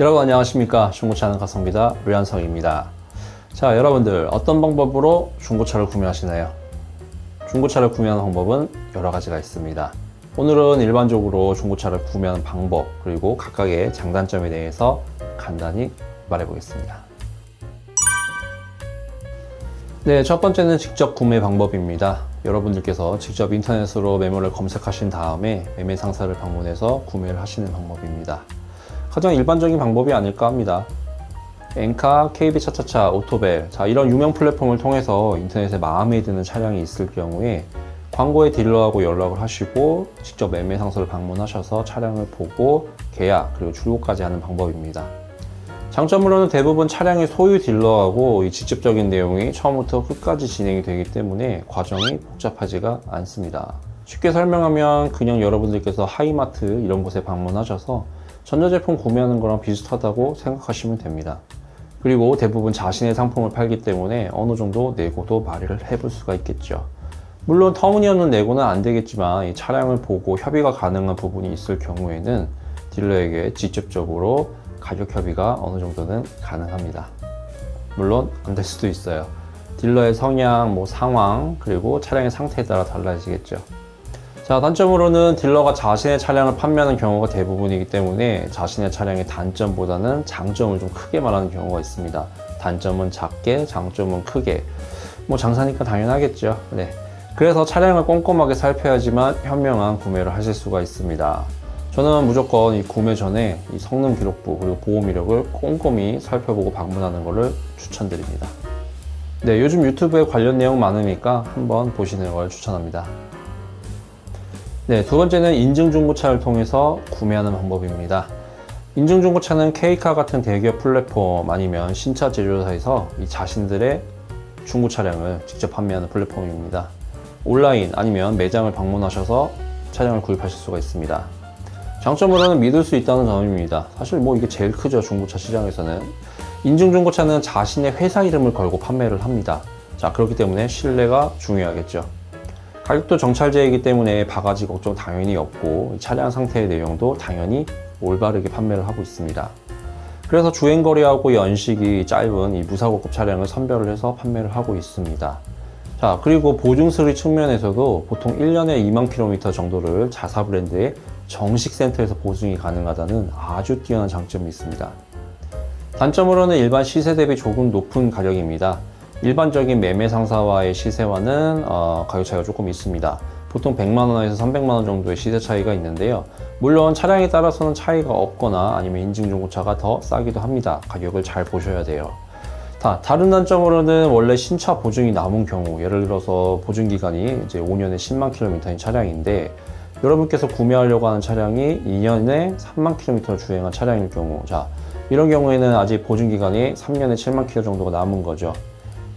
여러분 안녕하십니까. 중고차는 가성비다 류한성입니다. 자, 여러분들 어떤 방법으로 중고차를 구매하시나요? 중고차를 구매하는 방법은 여러 가지가 있습니다. 오늘은 일반적으로 중고차를 구매하는 방법 그리고 각각의 장단점에 대해서 간단히 말해 보겠습니다. 네, 첫 번째는 직접 구매 방법입니다. 여러분들께서 직접 인터넷으로 매물을 검색하신 다음에 매매 상사를 방문해서 구매를 하시는 방법입니다. 가장 일반적인 방법이 아닐까 합니다. 엔카, KB차차차, 오토벨, 이런 유명 플랫폼을 통해서 인터넷에 마음에 드는 차량이 있을 경우에 광고의 딜러하고 연락을 하시고 직접 매매 상사를 방문하셔서 차량을 보고 계약 그리고 출고까지 하는 방법입니다. 장점으로는 대부분 차량의 소유 딜러하고 이 직접적인 내용이 처음부터 끝까지 진행이 되기 때문에 과정이 복잡하지가 않습니다. 쉽게 설명하면 그냥 여러분들께서 하이마트 이런 곳에 방문하셔서 전자제품 구매하는 거랑 비슷하다고 생각하시면 됩니다. 그리고 대부분 자신의 상품을 팔기 때문에 어느 정도 내고도 말을 해볼 수가 있겠죠. 물론 터무니없는 내고는 안 되겠지만 이 차량을 보고 협의가 가능한 부분이 있을 경우에는 딜러에게 직접적으로 가격 협의가 어느 정도는 가능합니다. 물론 안 될 수도 있어요. 딜러의 성향, 상황, 그리고 차량의 상태에 따라 달라지겠죠. 자, 단점으로는 딜러가 자신의 차량을 판매하는 경우가 대부분이기 때문에 자신의 차량의 단점보다는 장점을 좀 크게 말하는 경우가 있습니다. 단점은 작게, 장점은 크게. 장사니까 당연하겠죠. 네. 그래서 차량을 꼼꼼하게 살펴야지만 현명한 구매를 하실 수가 있습니다. 저는 무조건 이 구매 전에 이 성능 기록부 그리고 보험 이력을 꼼꼼히 살펴보고 방문하는 것을 추천드립니다. 네, 요즘 유튜브에 관련 내용 많으니까 한번 보시는 걸 추천합니다. 네, 두 번째는 인증중고차를 통해서 구매하는 방법입니다. 인증중고차는 K카 같은 대기업 플랫폼 아니면 신차 제조사에서 이 자신들의 중고 차량을 직접 판매하는 플랫폼입니다. 온라인 아니면 매장을 방문하셔서 차량을 구입하실 수가 있습니다. 장점으로는 믿을 수 있다는 점입니다. 사실 이게 제일 크죠, 중고차 시장에서는. 인증중고차는 자신의 회사 이름을 걸고 판매를 합니다. 자, 그렇기 때문에 신뢰가 중요하겠죠. 가격도 정찰제이기 때문에 바가지 걱정 당연히 없고 차량 상태의 내용도 당연히 올바르게 판매를 하고 있습니다. 그래서 주행거리하고 연식이 짧은 이 무사고급 차량을 선별을 해서 판매를 하고 있습니다. 자, 그리고 보증 수리 측면에서도 보통 1년에 2만 킬로미터 정도를 자사 브랜드의 정식 센터에서 보증이 가능하다는 아주 뛰어난 장점이 있습니다. 단점으로는 일반 시세 대비 조금 높은 가격입니다. 일반적인 매매 상사와의 시세와는 가격 차이가 조금 있습니다. 보통 100만원에서 300만원 정도의 시세 차이가 있는데요. 물론 차량에 따라서는 차이가 없거나 아니면 인증중고차가 더 싸기도 합니다. 가격을 잘 보셔야 돼요. 다른 단점으로는 원래 신차 보증이 남은 경우, 예를 들어서 보증기간이 이제 5년에 10만 킬로미터인 차량인데 여러분께서 구매하려고 하는 차량이 2년에 3만 킬로미터를 주행한 차량일 경우, 이런 경우에는 아직 보증기간이 3년에 7만 킬로 정도가 남은 거죠.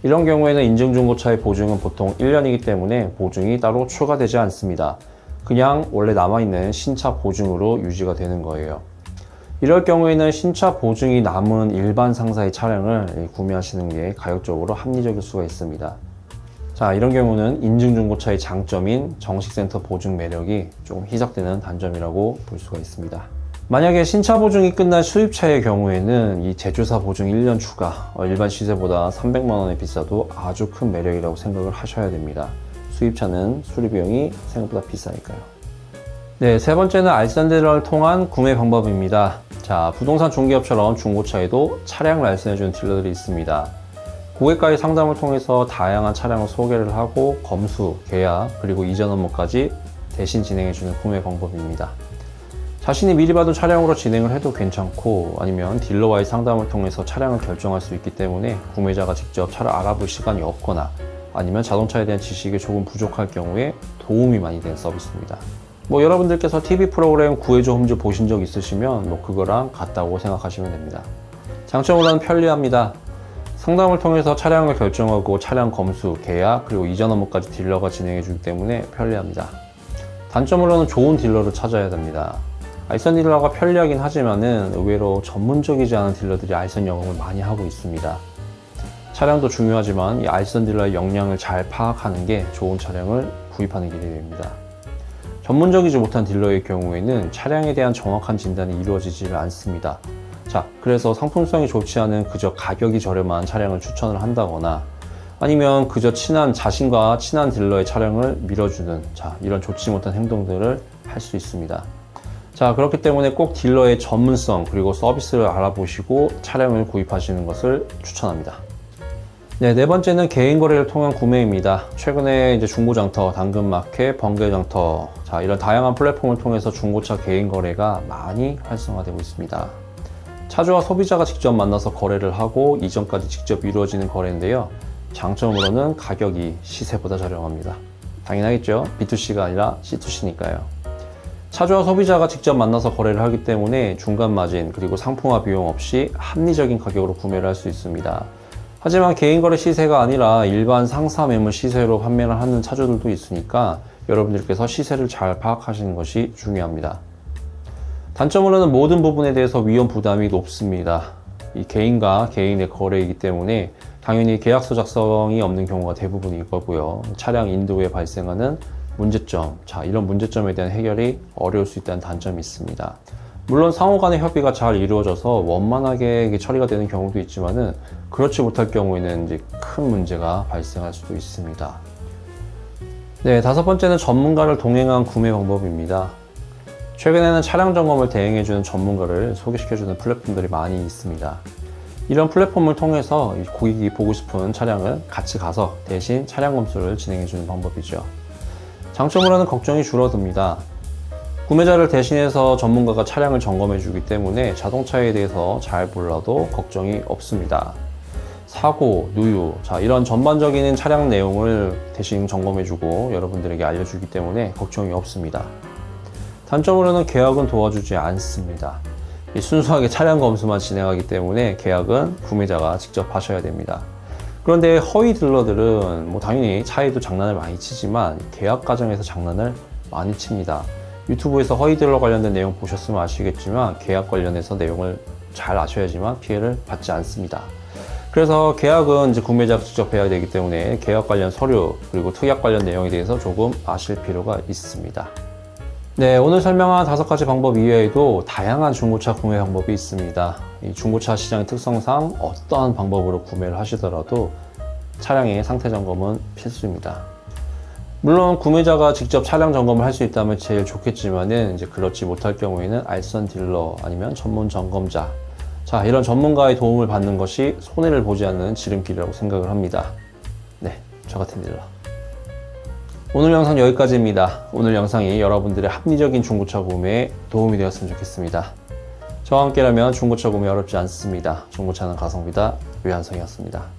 이런 경우에는 인증중고차의 보증은 보통 1년이기 때문에 보증이 따로 추가되지 않습니다. 그냥 원래 남아있는 신차 보증으로 유지가 되는 거예요. 이럴 경우에는 신차 보증이 남은 일반 상사의 차량을 구매하시는 게 가격적으로 합리적일 수가 있습니다. 자, 이런 경우는 인증중고차의 장점인 정식센터 보증 매력이 조금 희석되는 단점이라고 볼 수가 있습니다. 만약에 신차 보증이 끝난 수입차의 경우에는 이 제조사 보증 1년 추가, 일반 시세보다 300만원에 비싸도 아주 큰 매력이라고 생각을 하셔야 됩니다. 수입차는 수리 비용이 생각보다 비싸니까요. 네, 세 번째는 알선딜러를 통한 구매 방법입니다. 자, 부동산 중개업처럼 중고차에도 차량 라이선해주는 딜러들이 있습니다. 고객과의 상담을 통해서 다양한 차량을 소개를 하고 검수, 계약, 그리고 이전 업무까지 대신 진행해주는 구매 방법입니다. 자신이 미리 받은 차량으로 진행을 해도 괜찮고 아니면 딜러와의 상담을 통해서 차량을 결정할 수 있기 때문에 구매자가 직접 차를 알아볼 시간이 없거나 아니면 자동차에 대한 지식이 조금 부족할 경우에 도움이 많이 되는 서비스입니다. 여러분들께서 TV 프로그램 구해줘 홈즈 보신 적 있으시면 그거랑 같다고 생각하시면 됩니다. 장점으로는 편리합니다. 상담을 통해서 차량을 결정하고 차량 검수, 계약, 그리고 이전 업무까지 딜러가 진행해 주기 때문에 편리합니다. 단점으로는 좋은 딜러를 찾아야 됩니다. 알선 딜러가 편리하긴 하지만은 의외로 전문적이지 않은 딜러들이 알선 영업을 많이 하고 있습니다. 차량도 중요하지만 이 알선 딜러의 역량을 잘 파악하는 게 좋은 차량을 구입하는 길이 됩니다. 전문적이지 못한 딜러의 경우에는 차량에 대한 정확한 진단이 이루어지지 않습니다. 자, 그래서 상품성이 좋지 않은 그저 가격이 저렴한 차량을 추천을 한다거나 아니면 그저 자신과 친한 딜러의 차량을 밀어주는 이런 좋지 못한 행동들을 할 수 있습니다. 자, 그렇기 때문에 꼭 딜러의 전문성 그리고 서비스를 알아보시고 차량을 구입하시는 것을 추천합니다. 네, 네 번째는 개인 거래를 통한 구매입니다. 최근에 이제 중고장터, 당근마켓, 번개장터, 이런 다양한 플랫폼을 통해서 중고차 개인 거래가 많이 활성화되고 있습니다. 차주와 소비자가 직접 만나서 거래를 하고 이전까지 직접 이루어지는 거래인데요. 장점으로는 가격이 시세보다 저렴합니다. 당연하겠죠. B2C가 아니라 C2C니까요. 차주와 소비자가 직접 만나서 거래를 하기 때문에 중간 마진 그리고 상품화 비용 없이 합리적인 가격으로 구매를 할 수 있습니다. 하지만 개인 거래 시세가 아니라 일반 상사 매물 시세로 판매를 하는 차주들도 있으니까 여러분들께서 시세를 잘 파악하시는 것이 중요합니다. 단점으로는 모든 부분에 대해서 위험 부담이 높습니다. 이 개인과 개인의 거래이기 때문에 당연히 계약서 작성이 없는 경우가 대부분일 거고요. 차량 인도에 발생하는 문제점, 이런 문제점에 대한 해결이 어려울 수 있다는 단점이 있습니다. 물론 상호 간의 협의가 잘 이루어져서 원만하게 처리가 되는 경우도 있지만은 그렇지 못할 경우에는 이제 큰 문제가 발생할 수도 있습니다. 네, 다섯 번째는 전문가를 동행한 구매 방법입니다. 최근에는 차량 점검을 대행해주는 전문가를 소개시켜주는 플랫폼들이 많이 있습니다. 이런 플랫폼을 통해서 고객이 보고 싶은 차량을 같이 가서 대신 차량 검수를 진행해주는 방법이죠. 장점으로는 걱정이 줄어듭니다. 구매자를 대신해서 전문가가 차량을 점검해주기 때문에 자동차에 대해서 잘 몰라도 걱정이 없습니다. 사고, 누유, 이런 전반적인 차량 내용을 대신 점검해주고 여러분들에게 알려주기 때문에 걱정이 없습니다. 단점으로는 계약은 도와주지 않습니다. 순수하게 차량 검수만 진행하기 때문에 계약은 구매자가 직접 하셔야 됩니다. 그런데 허위 딜러들은 당연히 차에도 장난을 많이 치지만 계약 과정에서 장난을 많이 칩니다. 유튜브에서 허위 딜러 관련된 내용 보셨으면 아시겠지만 계약 관련해서 내용을 잘 아셔야지만 피해를 받지 않습니다. 그래서 계약은 이제 구매자가 직접 해야 되기 때문에 계약 관련 서류 그리고 특약 관련 내용에 대해서 조금 아실 필요가 있습니다. 네, 오늘 설명한 5가지 방법 이외에도 다양한 중고차 구매 방법이 있습니다. 이 중고차 시장의 특성상 어떠한 방법으로 구매를 하시더라도 차량의 상태 점검은 필수입니다. 물론 구매자가 직접 차량 점검을 할 수 있다면 제일 좋겠지만은 이제 그렇지 못할 경우에는 알선 딜러 아니면 전문 점검자, 이런 전문가의 도움을 받는 것이 손해를 보지 않는 지름길이라고 생각을 합니다. 네, 저 같은 딜러. 오늘 영상 여기까지입니다. 오늘 영상이 여러분들의 합리적인 중고차 구매에 도움이 되었으면 좋겠습니다. 저와 함께라면 중고차 구매 어렵지 않습니다. 중고차는 가성비다. 유한성이었습니다.